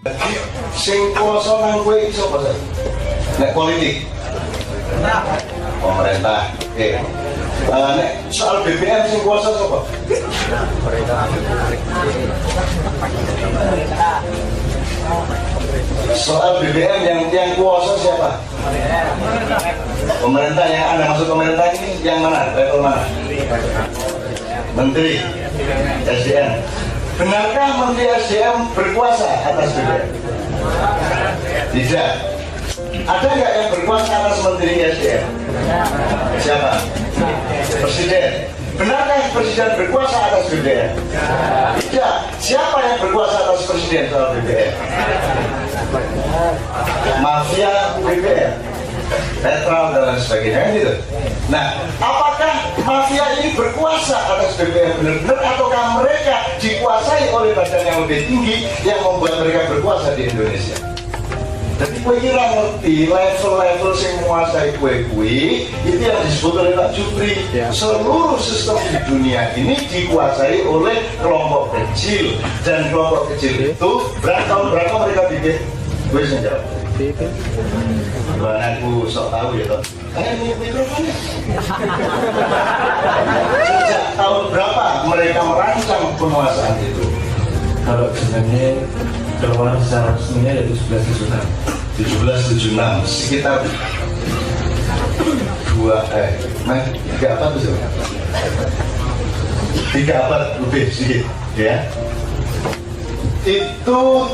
Jadi sing kuasa nang kowe iki sapa sih? Nek politik. Pemerintah. Oke. Nek soal BBM sing kuasa sapa? Soal BBM yang kuasa siapa? Pemerintah. Yang Anda maksud pemerintah ini yang mana? Level mana? Menteri SDM. Benarkah Menteri SDM berkuasa atas BBM? Tidak. Ada nggak yang berkuasa atas Menteri SDM? Siapa? Presiden. Benarkah Presiden berkuasa atas BBM? Tidak. Siapa yang berkuasa atas Presiden soal BBM? Mafia BBM, netral dan lain sebagainya gitu. Nah, apakah mafia ini berkuasa atas BBM benar-benar ataukah mereka dikuasai oleh badan yang lebih tinggi yang membuat mereka berkuasa di Indonesia? Jadi kue kira ngerti level-level yang menguasai kue-kue itu yang disebut oleh Pak Jupri. Seluruh sistem di dunia ini dikuasai oleh kelompok kecil, dan kelompok kecil itu tahun berapa mereka bikin? Gue bisa jawab. Mana aku sok tahu ya toh. Ini mikrofonnya. Sejak tahun berapa mereka merancang penguasaan itu? Kalau sebenarnya keluar secara resminya ya 1776 sekitar 3 abad tuh, 3 abad lebih sedikit ya. Itu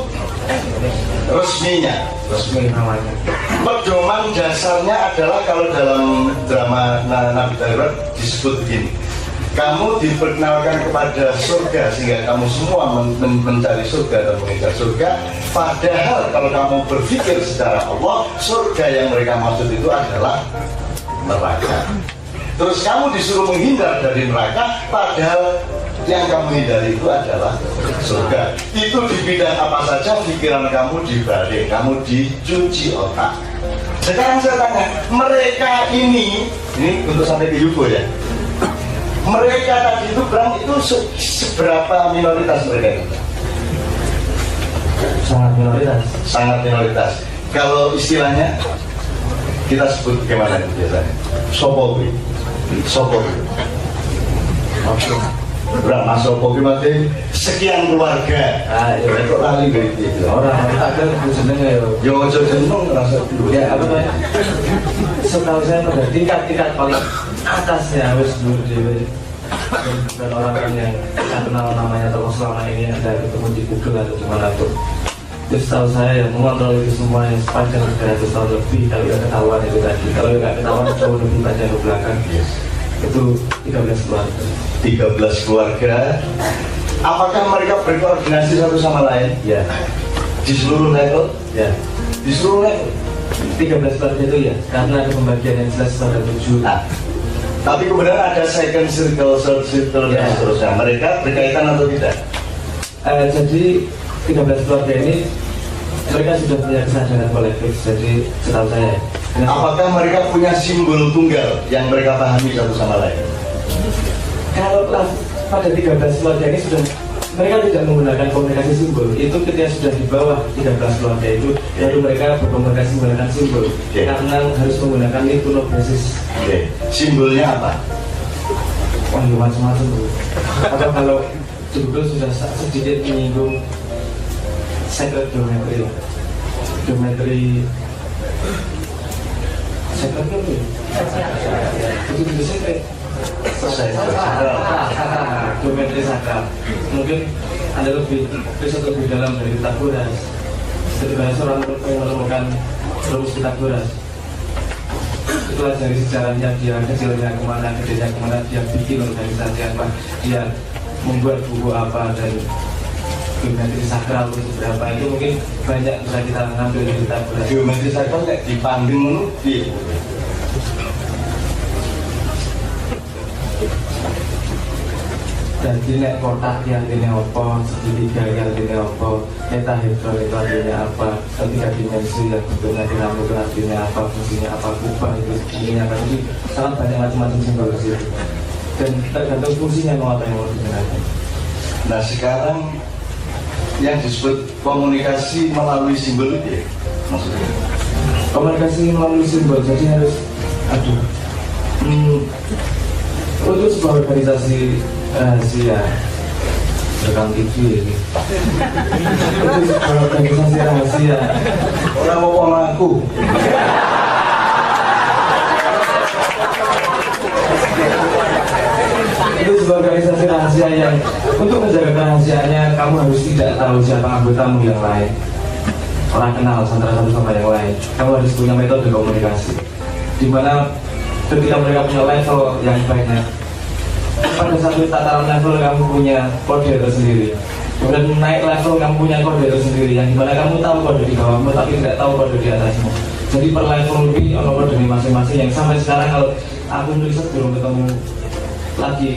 resmi namanya. Pedoman dasarnya adalah kalau dalam drama Nabi Darurat disebut begini: kamu diperkenalkan kepada surga sehingga kamu semua mencari surga dan mengejar surga. Padahal kalau kamu berpikir secara Allah, surga yang mereka maksud itu adalah neraka. Terus kamu disuruh menghindar dari neraka, padahal yang kamu hindari itu adalah surga. Itu di bidang apa saja pikiran kamu dibalik, kamu dicuci otak. Sekarang saya tanya, mereka ini untuk sampai ke UFO ya, mereka tadi itu berang itu seberapa minoritas mereka itu? Sangat minoritas. Kalau istilahnya kita sebut bagaimana itu biasanya? Sopogi. Berapa Sopogi berarti sekian keluarga. Ya kok lali gitu. Orang ada seneng ya. Yo seneng rasa dulu. Ya apa namanya? Setahu saya pada tingkat paling atasnya harus dulu dan orang yang saya kenal namanya tokoh selama ini ada ketemu di Google atau dimana tuh. Terus tahu saya yang mengontrol itu semua yang sepanjang 300 tahun lebih. Kalau nggak ketahuan itu tadi, kalau nggak ketahuan jauh lebih panjang ke belakang. Itu 13 keluarga. 13 keluarga. Apakah mereka berkoordinasi satu sama lain? Ya. Di seluruh level? Ya. Di seluruh level? 13 keluarga itu ya, karena ada pembagian yang jelas pada 7. Tapi kemudian ada second circle, third circle, dan seterusnya. Mereka berkaitan atau tidak? Jadi 13 keluarga ini mereka sudah punya kesadaran kolektif. Jadi setahu saya. Apakah mereka punya simbol tunggal yang mereka pahami satu sama lain? Kalau pada 13 keluarga ini sudah mereka tidak menggunakan komunikasi simbol. Itu ketika sudah di bawah 13 keluarga itu, baru mereka berkomunikasi menggunakan simbol. Karena harus menggunakan iconographis. Simbolnya apa? Wah, macam-macam. Atau kalau di Google sudah sedikit menyinggung sacred geometry. Sacred geometry. Itu secret. Geometri sakral. Mungkin Anda lebih riset lebih dalam dari Pythagoras. Ketika seorang menemukan rumus Pythagoras, itulah dari sejarahnya dia kecilnya kemana, gedenya kemana, dia bikin organisasi apa, dia membuat buku apa, dan geometri sakral itu berapa, itu mungkin banyak bisa kita ngambil dari Pythagoras. Geometri sakral kayak dipanggung di jadi nek kotak yang ini apa, segitiga yang ini apa, metahedron itu artinya apa, tiga dimensi yang bentuknya piramid itu artinya apa, fungsinya apa, kubah itu artinya apa. Jadi sangat banyak macam-macam simbol di situ. Dan tergantung fungsinya mau apa yang mau digunakan. Nah sekarang yang disebut komunikasi melalui simbol itu ya? Maksudnya? Komunikasi melalui simbol, jadi harus untuk sebuah organisasi rahasia rekam TV ini. Untuk sebuah organisasi rahasia Orang mau aku. itu sebuah organisasi rahasia yang untuk menjaga kerahasiaannya kamu harus tidak tahu siapa anggotamu yang lain, orang kenal antara satu sama yang lain. Kamu harus punya metode komunikasi di mana ketika mereka punya level yang baiknya, pada satu tataran level kamu punya kode tersendiri, kemudian naik level kamu punya kode tersendiri yang dimana kamu tahu kode di bawahmu tapi tidak tahu kode di atasmu. Jadi per level lebih ono kode masing-masing yang sampai sekarang kalau aku riset belum ketemu lagi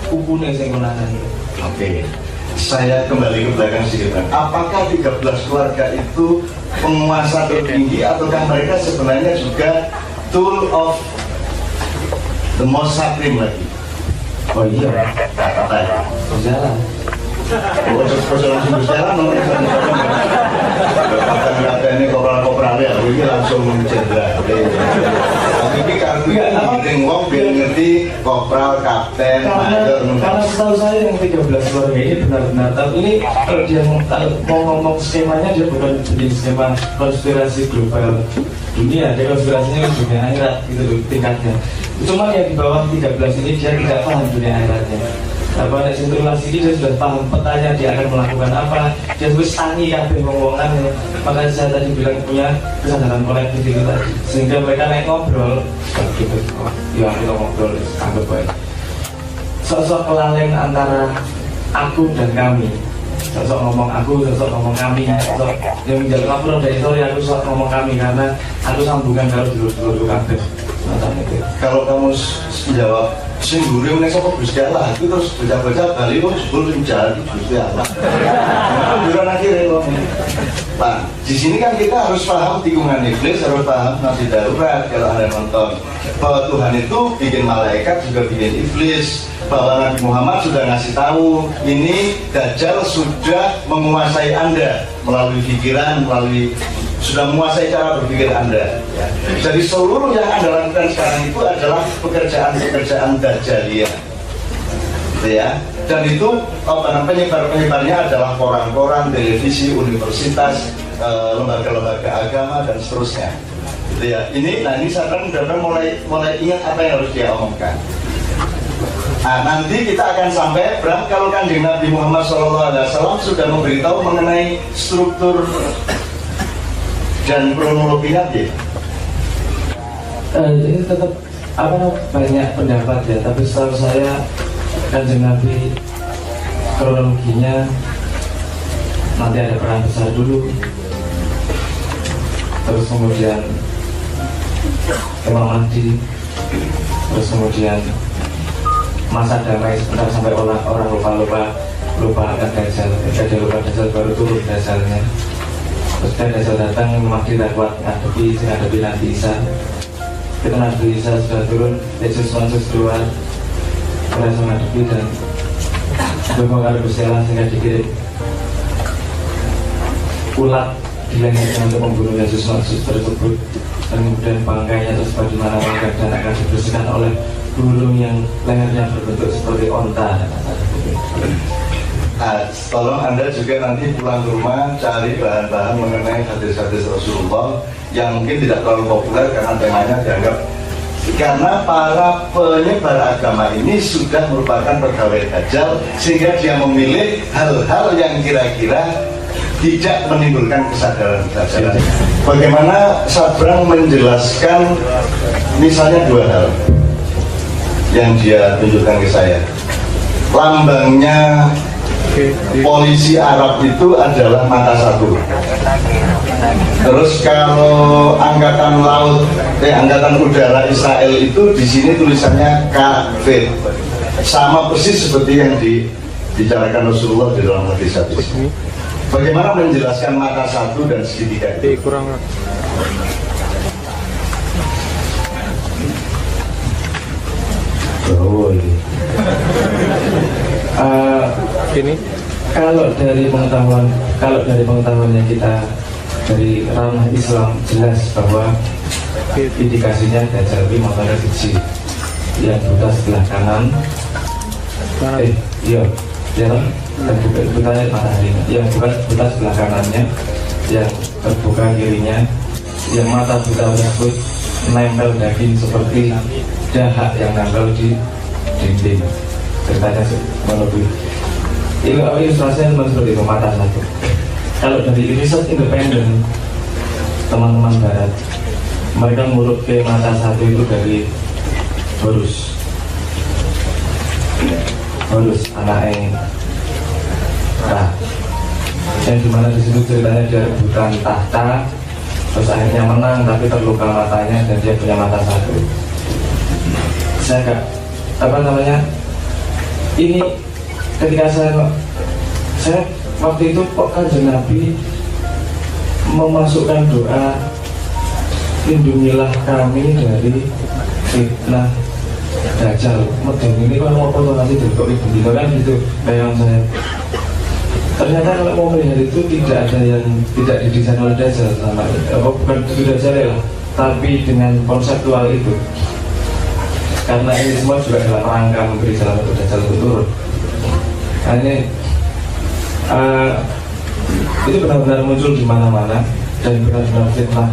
kumpulnya yang konangan. Oke, saya kembali ke belakang sedikit. Apakah 13 keluarga itu penguasa tertinggi ataukah mereka sebenarnya juga tool of the most supreme lagi? Oh iya, Katanya. berjalan. Langsung berjalan, kata ini kopral ya, ini langsung jenderal. Tapi ini karena ngiring wong biar ngerti kopral, kapten, mayor. Karena setahu saya yang 13 keluarga ini benar-benar tahu ini kalau dia mau ngomong skemanya dia bukan bikin skema konspirasi global dunia, dia konspirasinya dunia akhirat gitu tingkatnya. Cuma yang di bawah 13 ini dia tidak paham dunia akhiratnya. Apa nek sentralisasi ini dia sudah paham petanya dia akan melakukan apa, dia wis tangi kabeh ngomongan. Makanya saya tadi bilang punya kesadaran kolektif itu tadi, sehingga mereka naik ngobrol gitu. Ya kita ngobrol anggap baik. Sosok kelaleng antara aku dan kami, sosok ngomong aku, sosok ngomong kami, sosok yang menjalin laporan dari story aku sosok ngomong kami karena aku sambungan kalau dulu kabeh. Kalau kamu menjawab sing gurih nek sapa Gusti Allah itu terus baca-baca bali wong sebul sing jalan Gusti Allah. Kuburan akhirnya kok. Pak, di sini kan kita harus paham tikungan iblis, harus paham nasi darurat kalau Anda nonton bahwa Tuhan itu bikin malaikat juga bikin iblis, bahwa Nabi Muhammad sudah ngasih tahu ini Dajjal sudah menguasai Anda melalui pikiran, sudah menguasai cara berpikir Anda ya. Jadi seluruh yang Anda lakukan sekarang itu adalah pekerjaan Dajjaliyah gitu ya. Dan itu penyebar-penyebarnya adalah koran-koran, televisi, universitas, lembaga-lembaga agama dan seterusnya gitu ya. Ini saya kan mulai ingat apa yang harus dia omongkan. Nah, nanti kita akan sampai kalau Kanjeng Nabi Muhammad SAW sudah memberitahu mengenai struktur dan kronologinya dia. Ini tetap banyak pendapat ya, tapi setahu saya Kanjeng Nabi kronologinya nanti ada perang besar dulu, terus kemudian Imam Mahdi, terus kemudian masa damai sebentar sampai orang lupa akan Dajjal. Ketika lupa Dajjal baru turun Dajjalnya. Terus Dajjal datang, Mahdi tak kuat ngadepi Nabi Isa. Kita Nabi Isa sudah turun, Yesus masuk keluar, berhasil ngadepi dan berpengaruh bersalah sehingga dikirim ulat di lehernya untuk membunuh Yesus Kristus tersebut, dan kemudian bangkainya tersebar di mana-mana dan akan dibersihkan oleh burung yang lehernya berbentuk seperti onta. Tolong Anda juga nanti pulang ke rumah cari bahan-bahan mengenai hadis-hadis Rasulullah yang mungkin tidak terlalu populer karena temanya dianggap, karena para penyebar agama ini sudah merupakan pegawai Dajjal sehingga dia memilih hal-hal yang kira-kira tidak menimbulkan kesadaran. Bagaimana Sabrang menjelaskan misalnya dua hal yang dia tunjukkan ke saya. Lambangnya polisi Arab itu adalah mata satu. Terus kalau angkatan udara Israel itu di sini tulisannya kafir. Sama persis seperti yang dibicarakan Rasulullah di dalam hadis-hadis. Bagaimana menjelaskan mata satu dan segitiga itu? Kurang. Oh, Ini Kalau dari pengetahuannya kita dari ranah Islam jelas bahwa indikasinya Dajjal ini motornya siji yang buta sebelah kanan, iya, dan buta mataharinya, yang buta sebelah kanannya, yang terbuka kirinya, yang mata buta tersebut nempel daging seperti dahak yang nempel di dinding. Ceritanya melalui ilustrasinya seperti itu, mata satu. Kalau dari riset independen teman-teman barat, mereka ngurut ke mata satu itu dari Horus anaknya yang dimana disitu ceritanya dia rebutan tahta, terus akhirnya menang tapi terluka matanya dan dia punya mata satu. Saya ini ketika saya waktu itu kok Kanjeng Nabi memasukkan doa lindungilah kami dari fitnah Dajjal. Medeng ini kalau mau foto nanti kok ibu gitu kan gitu bayangan saya. Ternyata kalau mau melihat itu tidak ada yang tidak didesain oleh Dajjal sama bukan sudah Dajjal lah, tapi dengan konseptual itu. Karena ini semua juga dalam rangka memberi jalan untuk Dajjal untuk turun. Nah ini itu benar-benar muncul di mana-mana dan benar-benar fitnah.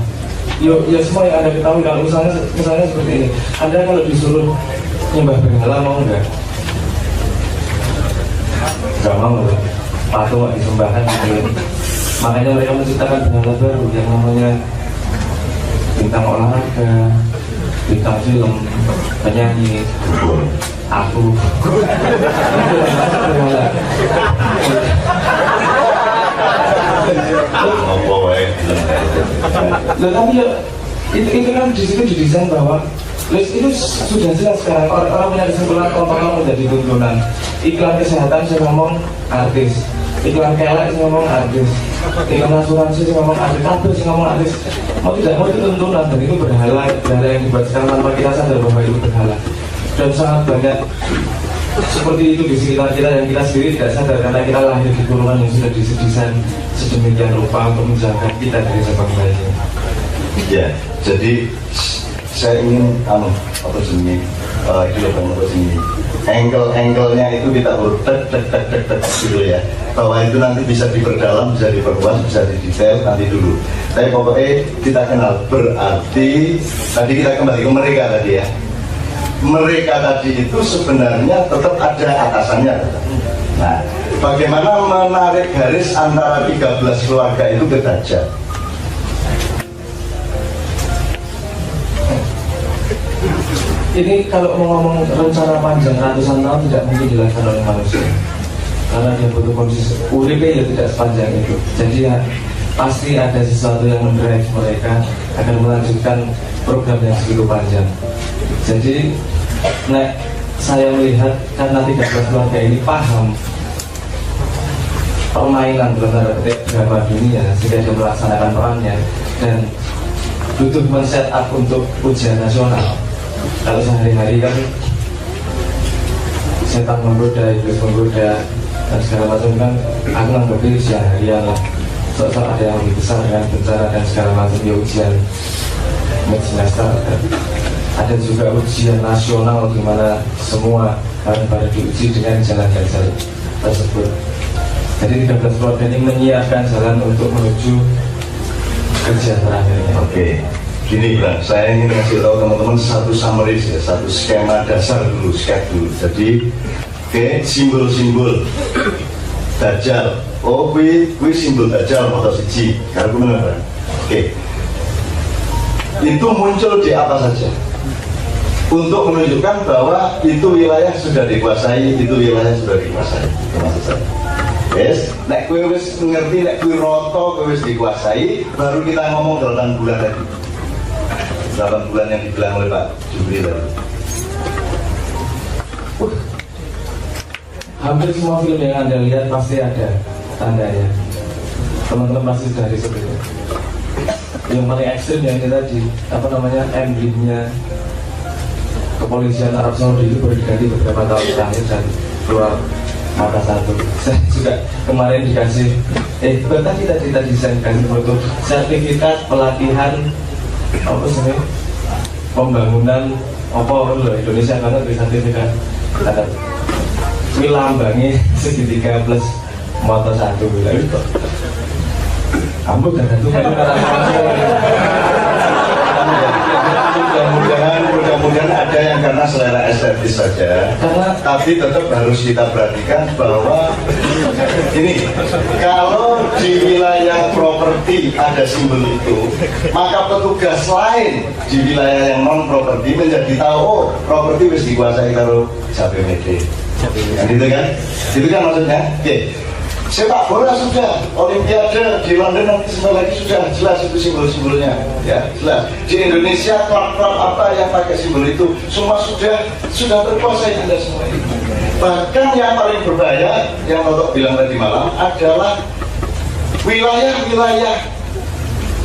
Ya semua yang Anda ketahui, kalau misalnya seperti ini, Anda kalau disuruh nyembah berhala mau nggak? Nggak mau loh, patung nggak disembahkan gitu. Makanya mereka menciptakan berhala baru yang namanya bintang olahraga, bintang film, penyanyi, aku. Tapi ya itu kan di situ didesain bahwa itu sudah jelas sekarang orang punya kesimpulan tontonan menjadi tuntunan. Iklan kesehatan saya ngomong artis, iklan kelek saya ngomong artis, iklan asuransi saya ngomong artis, kabel saya ngomong artis. Mau tidak mau itu tuntunan dan itu berhala yang dibuat sekarang tanpa kita sadar bahwa itu berhala. Dan sangat banyak seperti itu di sekitar kita yang kita sendiri tidak sadar karena kita lahir di kurungan yang sudah didesain sedemikian rupa untuk menjaga kita dari sebab lainnya. Ya, jadi saya ingin angle-nya itu kita urut gitu ya, bahwa itu nanti bisa diperdalam, bisa diperluas, bisa didetail nanti dulu. Tapi pokoknya kita kenal, berarti tadi kita kembali ke mereka tadi ya. Mereka tadi itu sebenarnya tetap ada atasannya. Nah, bagaimana menarik garis antara 13 keluarga itu ke Dajjal? Ini kalau mau ngomong rencana panjang ratusan tahun tidak mungkin dilakukan oleh manusia karena dia butuh kondisi uripnya ya tidak sepanjang itu. Jadi ya pasti ada sesuatu yang mendrive mereka akan melanjutkan program yang segitu panjang. Jadi saya melihat karena 13 keluarga ini paham permainan drama dunia sehingga dia melaksanakan perannya dan butuh men-set up untuk ujian nasional. Kalau sehari-hari kan setan menggoda, iblis menggoda dan segala macam kan aku nanggapi ujian harian lah. Soal ada yang lebih besar dengan bencana dan segala macam ya ujian mid semester. Ada juga ujian nasional di mana semua barang-barang diuji dengan jalan Dajjal tersebut. Jadi 13 keluarga ini menyiapkan jalan untuk menuju kerja terakhirnya. Oke, gini Bang, saya ingin kasih tahu teman-teman satu summary ya, satu skema dasar dulu, sketch dulu. Jadi, simbol-simbol Dajjal. Oh, kui simbol Dajjal atau siji. Kalau benar, oke. Itu muncul di apa saja? Untuk menunjukkan bahwa itu wilayah sudah dikuasai, itu wilayah sudah dikuasai. Maksud saya. Yes, nek kue wis ngerti, nek kue roto kue wis dikuasai, baru kita ngomong 8 bulan tadi. 8 bulan yang dibilang oleh Pak Jubri tadi. Hampir semua film yang Anda lihat pasti ada tandanya. Teman-teman pasti sudah riset itu. Yang paling ekstrim yang ini tadi, emblemnya kepolisian Arab Saudi itu baru diganti beberapa tahun terakhir dan keluar mata satu. Saya juga kemarin dikasih bahkan kita desain kasih foto sertifikat pelatihan apa sih pembangunan apa loh Indonesia karena di sertifikat ada wilambangi segitiga plus mata satu lagi kok kamu dan itu kan mudah-mudahan ada yang karena selera estetis saja, tapi tetap harus kita perhatikan bahwa ini kalau di wilayah properti ada simbol itu, maka petugas lain di wilayah yang non properti menjadi tahu oh properti harus dikuasai kalau JPMD. Itu kan maksudnya. Oke. Sepak bola sudah, Olimpiade di London nanti sebentar lagi sudah jelas itu simbol-simbolnya, ya jelas. Di Indonesia klub-klub apa yang pakai simbol itu semua sudah terkuasai Anda semua itu. Bahkan yang paling berbahaya yang Toto bilang tadi malam adalah wilayah-wilayah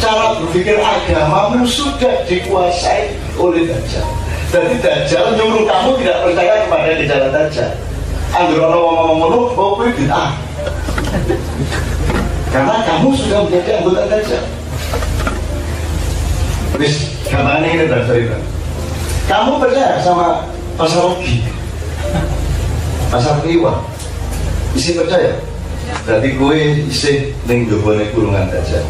cara berpikir agamamu sudah dikuasai oleh Dajjal. Jadi Dajjal nyuruh kamu tidak percaya kepada di jalan Dajjal. Anggur ngomong-ngomong, oh bid'ah. Karena kamu sudah menjadi anggota Dajjal. Wis, gamane ini dasar. Kamu percaya sama pasar rugi, pasar liwat, isi percaya? Berarti gue isi ning jobone kurungan Dajjal.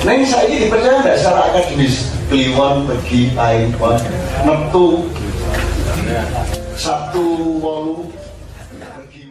Neng saya dipercaya nggak secara akademis? Kliwon, pergi, ain, metu, 1, 8, pergi.